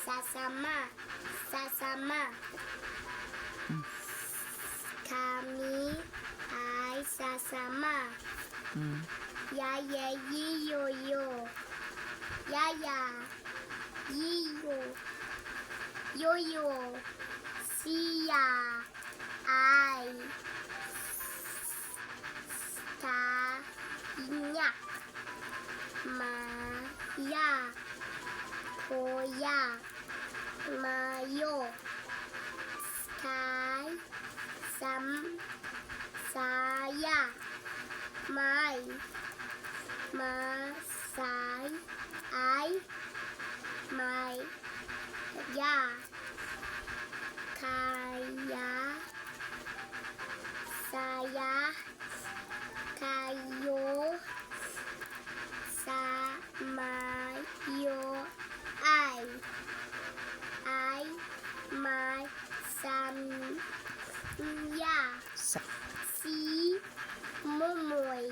Sasama. Sasama. Kami ay sasama. Yaya, yiyo, yo. Yaya, yiyo, yo-yo. Siya ay tanyak. Maya, kuya. Mayo. Sky. Saya. May. Masay. Ay. May. Ya. Kaya. Saya. Kayo. Samayo. Ay. Ay. May. Samya. Si Momoy.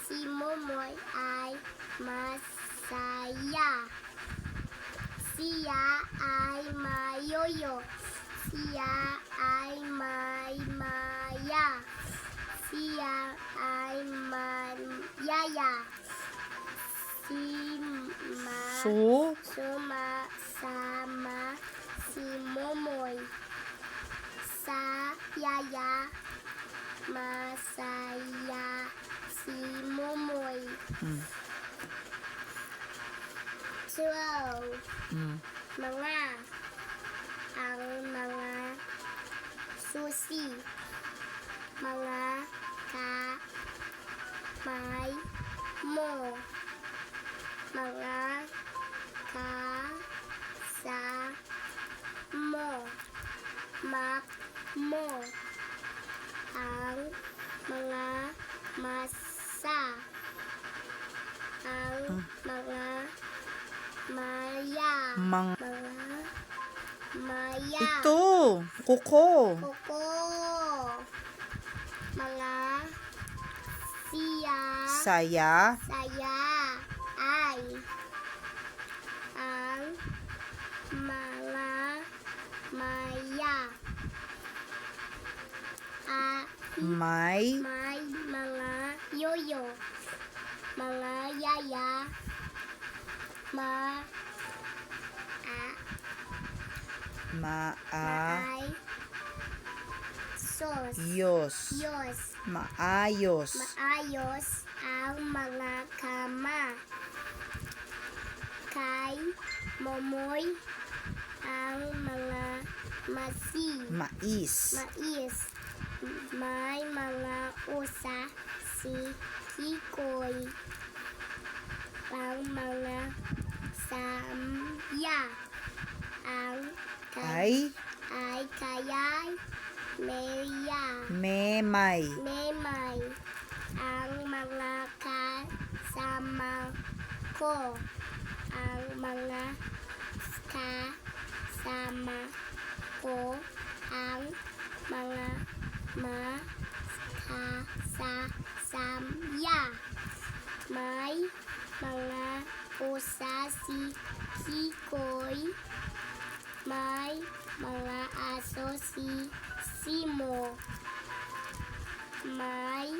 Si Momoy ay masaya. Siya ay mayoyo. Siya ay may maya. Siya ay mayaya. Sumasama si Momoy sa yaya. Masaya si Momoy. 12. Mga. Ang mga susi. Mga kamay mo. Mga kasama mo. Ang mga masa. Ang mga maya. Mga maya. Ito, kuko. Kuko. Mga siya. Saya. Saya ay ang mga maya. May. May mga yoyo. Mga yaya. Ay sos. Yos. Maayos. Maayos ang mga kama. Kay Momoy ang mga mais. May mga usa si Kikoy. Ang mga samya. Ang Ay. kayay Meya. Memay. Ang mga kasama ko. Ang mga kasama ko. Ang mga kasasamya. May mga usa si Kikoy. May mga aso si Simo. May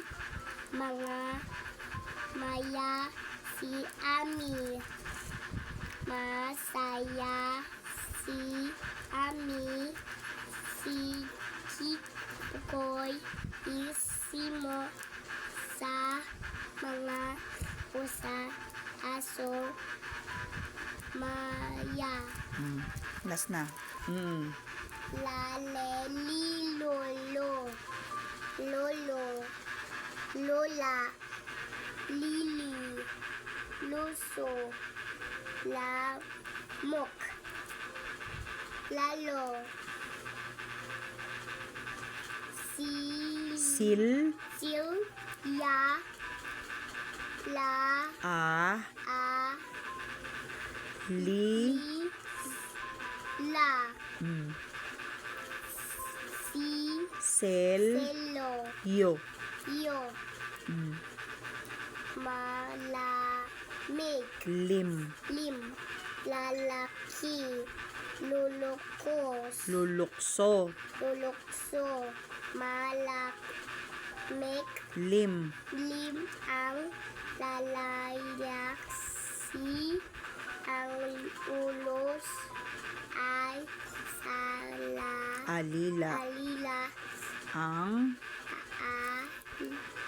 mga maya si Ami. Masaya si Ami. Si Kikoy Simo sa mga usa aso maya. Last na. Laleli lolo. Lolo. Lola. Lili. Luso. Lamok. Lalo. Sil. Ya. La. A. Li. La. Sel. Selo. Yo. Malamig. Lim. Lalaki. lulukos, lulukso, lulukso, malamig, lim, ang lalayaksi, ang ulos ay alila, alila, ang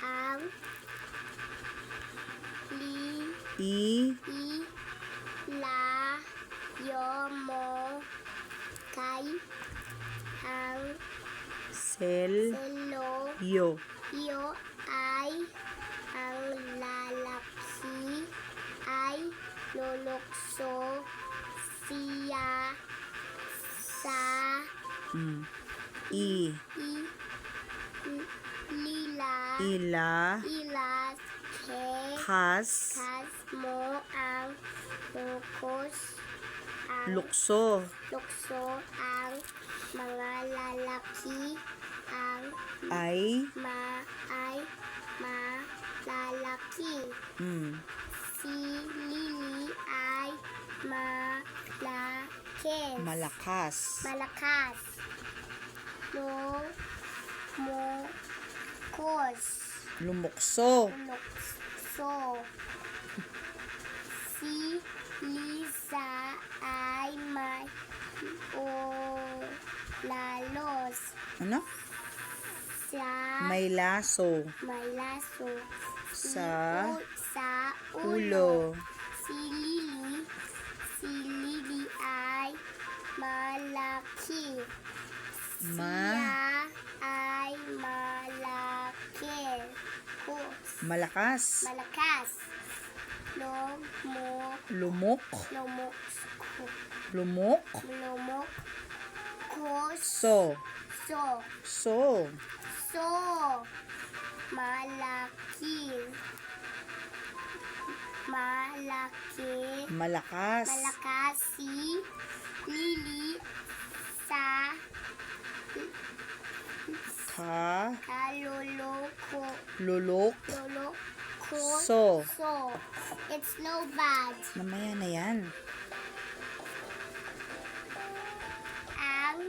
ang i, yomo kay ang sel, selo yo, iyo ay ang lalapsi ay lulukso siya sa mm, i, lila ila, ke kas, mo ang lukso, lukso ang mga lalaki ang ay, malalaki. mm, Si Lily ay malaki. malakas, Malakas. Lumukos. lumukso, Lukso. Si Lisa ay may lalos. ano? Sa May laso, may laso. sa Sa ulo, Si Lily ay malaki. Siya ay malaki. malakas, Malakas. lumok, Lumok. so, So. Malaki. malakas, Malakas si Lily sa lulok, So. so, It's no bad. mamaya na yan, Ang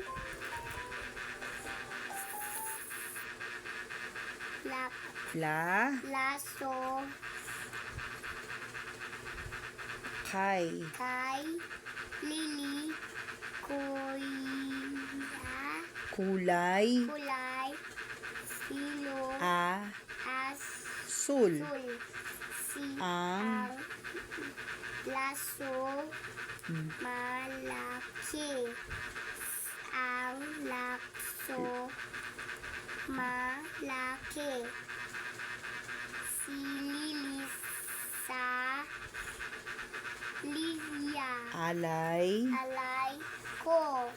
laso kay, Lily kulay, kulay ilong sul, si ang laso mm, malaki. Ang laso malaki. Si Lily sa Lilia alay, alay ko.